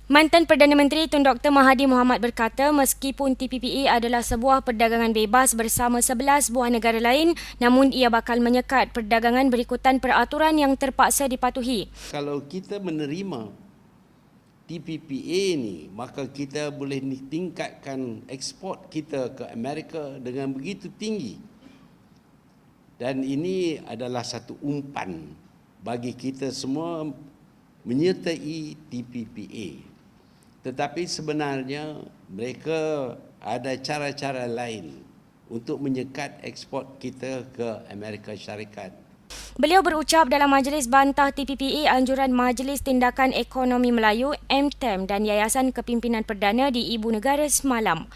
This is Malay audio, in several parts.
Mantan Perdana Menteri Tun Dr. Mahathir Mohamad berkata meskipun TPPA adalah sebuah perdagangan bebas bersama 11 buah negara lain, namun ia bakal menyekat perdagangan berikutan peraturan yang terpaksa dipatuhi. Kalau kita menerima TPPA ni, maka kita boleh tingkatkan ekspor kita ke Amerika dengan begitu tinggi. Dan ini adalah satu umpan bagi kita semua menyertai TPPA. Tetapi sebenarnya mereka ada cara-cara lain untuk menyekat ekspor kita ke Amerika Syarikat. Beliau berucap dalam majlis bantah TPPA anjuran Majlis Tindakan Ekonomi Melayu MTEM dan Yayasan Kepimpinan Perdana di Ibu Negara semalam.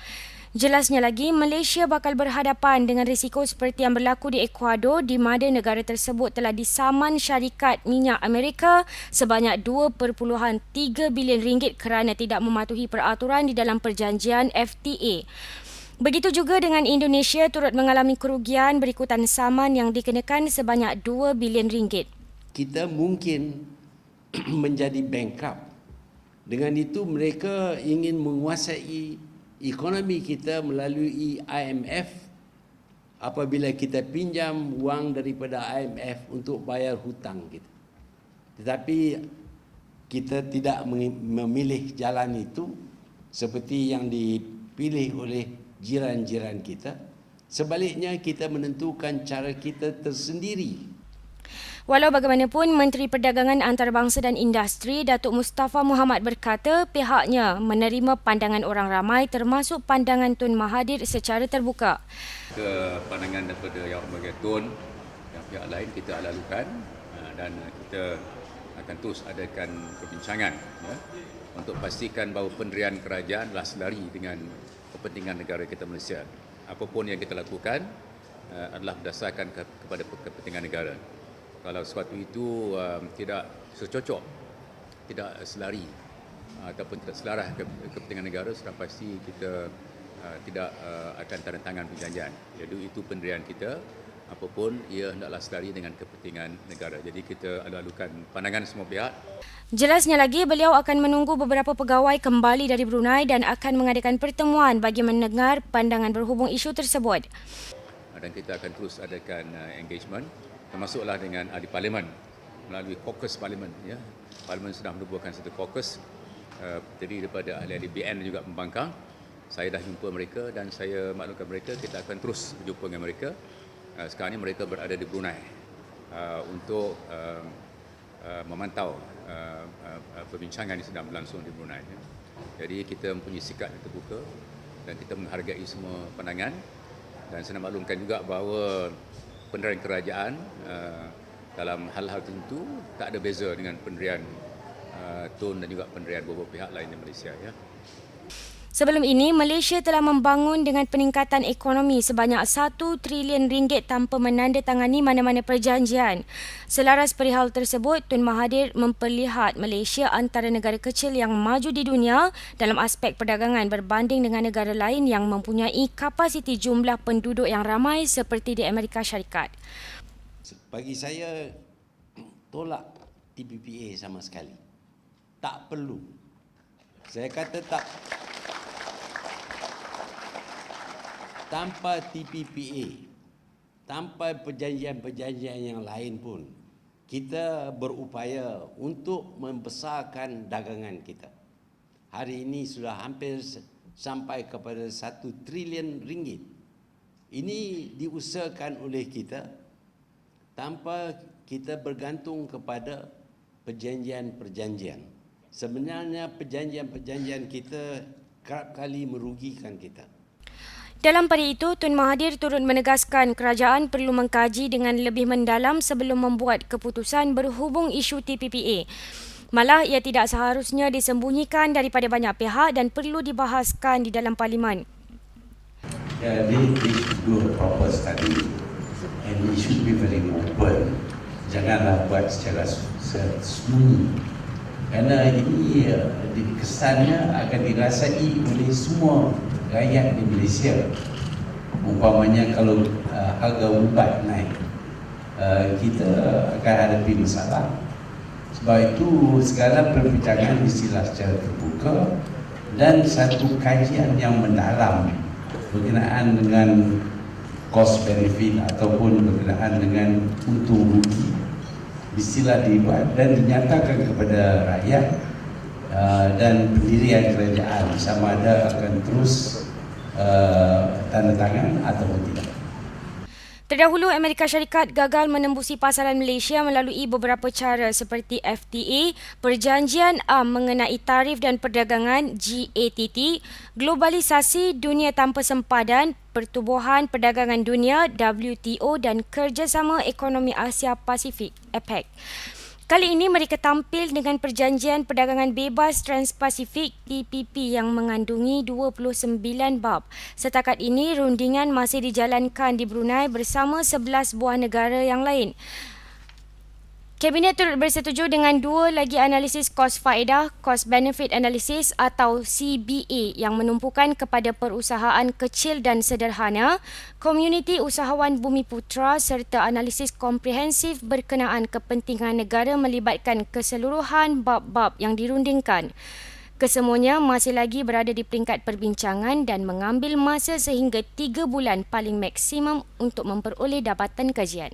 Jelasnya lagi, Malaysia bakal berhadapan dengan risiko seperti yang berlaku di Ecuador di mana negara tersebut telah disaman syarikat minyak Amerika sebanyak 2.3 bilion ringgit kerana tidak mematuhi peraturan di dalam perjanjian FTA. Begitu juga dengan Indonesia turut mengalami kerugian berikutan saman yang dikenakan sebanyak 2 bilion ringgit. Kita mungkin menjadi bankrupt. Dengan itu mereka ingin menguasai ekonomi kita melalui IMF apabila kita pinjam wang daripada IMF untuk bayar hutang kita. Tetapi kita tidak memilih jalan itu seperti yang dipilih oleh jiran-jiran kita. Sebaliknya kita menentukan cara kita tersendiri. Walau bagaimanapun, Menteri Perdagangan Antarabangsa dan Industri Datuk Mustafa Mohamed berkata pihaknya menerima pandangan orang ramai termasuk pandangan Tun Mahathir secara terbuka. Pandangan daripada yang berbagai Tun dan pihak lain kita lalukan dan kita akan terus adakan perbincangan untuk pastikan bahawa pendirian kerajaan adalah selari dengan kepentingan negara kita Malaysia. Apapun yang kita lakukan adalah berdasarkan kepada kepentingan negara. Kalau sesuatu itu tidak secocok, tidak selari ataupun tidak selaras kepentingan negara, sudah pasti kita tidak akan tanda tangan perjanjian. Jadi itu pendirian kita, apapun ia hendaklah selari dengan kepentingan negara. Jadi kita lalukan pandangan semua pihak. Jelasnya lagi, beliau akan menunggu beberapa pegawai kembali dari Brunei dan akan mengadakan pertemuan bagi mendengar pandangan berhubung isu tersebut. Dan kita akan terus adakan engagement, termasuklah dengan ahli parlimen melalui caucus parlimen. Parlimen sedang menubuhkan satu caucus terdiri daripada ahli-ahli BN dan juga pembangkang. Saya dah jumpa mereka dan saya maklumkan mereka kita akan terus berjumpa dengan mereka. Sekarang ini mereka berada di Brunei untuk memantau perbincangan yang sedang berlangsung di Brunei. Jadi kita mempunyai sikap yang terbuka dan kita menghargai semua pandangan. Dan saya nak maklumkan juga bahawa pendirian kerajaan dalam hal-hal tertentu tak ada beza dengan pendirian Tun dan juga pendirian beberapa pihak lain di Malaysia. Sebelum ini, Malaysia telah membangun dengan peningkatan ekonomi sebanyak 1 trilion ringgit tanpa menandatangani mana-mana perjanjian. Selaras perihal tersebut, Tun Mahathir memperlihat Malaysia antara negara kecil yang maju di dunia dalam aspek perdagangan berbanding dengan negara lain yang mempunyai kapasiti jumlah penduduk yang ramai seperti di Amerika Syarikat. Bagi saya, tolak TPPA sama sekali. Tak perlu. Saya kata tak. Tanpa TPPA, tanpa perjanjian-perjanjian yang lain pun, kita berupaya untuk membesarkan dagangan kita. Hari ini sudah hampir sampai kepada 1 trilion ringgit. Ini diusahakan oleh kita tanpa kita bergantung kepada perjanjian-perjanjian. Sebenarnya perjanjian-perjanjian kita kerap kali merugikan kita. Dalam pada itu, Tun Mahathir turut menegaskan kerajaan perlu mengkaji dengan lebih mendalam sebelum membuat keputusan berhubung isu TPPA. Malah ia tidak seharusnya disembunyikan daripada banyak pihak dan perlu dibahaskan di dalam parlimen. They should do a proper study and we should be very open. Janganlah buat secara sembunyi. Kerana ini kesannya akan dirasai oleh semua rakyat di Malaysia. Umpamanya kalau harga ubat naik, kita akan hadapi masalah. Sebab itu segala perbincangan mestilah secara terbuka dan satu kajian yang mendalam berkenaan dengan cost benefit ataupun berkenaan dengan untung rugi mestilah dibuat dan dinyatakan kepada rakyat dan pendirian kerajaan sama ada akan terus tanda tangan ataupun tidak. Terdahulu, Amerika Syarikat gagal menembusi pasaran Malaysia melalui beberapa cara seperti FTA, Perjanjian mengenai tarif dan perdagangan GATT, globalisasi dunia tanpa sempadan, Pertubuhan Perdagangan Dunia WTO dan Kerjasama Ekonomi Asia Pasifik APEC. Kali ini mereka tampil dengan Perjanjian Perdagangan Bebas Trans-Pasifik TPP yang mengandungi 29 bab. Setakat ini, rundingan masih dijalankan di Brunei bersama 11 buah negara yang lain. Kabinet turut bersetuju dengan dua lagi analisis kos faedah, cost benefit analysis atau CBA yang menumpukan kepada perusahaan kecil dan sederhana, komuniti usahawan Bumiputra serta analisis komprehensif berkenaan kepentingan negara melibatkan keseluruhan bab-bab yang dirundingkan. Kesemuanya masih lagi berada di peringkat perbincangan dan mengambil masa sehingga 3 bulan paling maksimum untuk memperoleh dapatan kajian.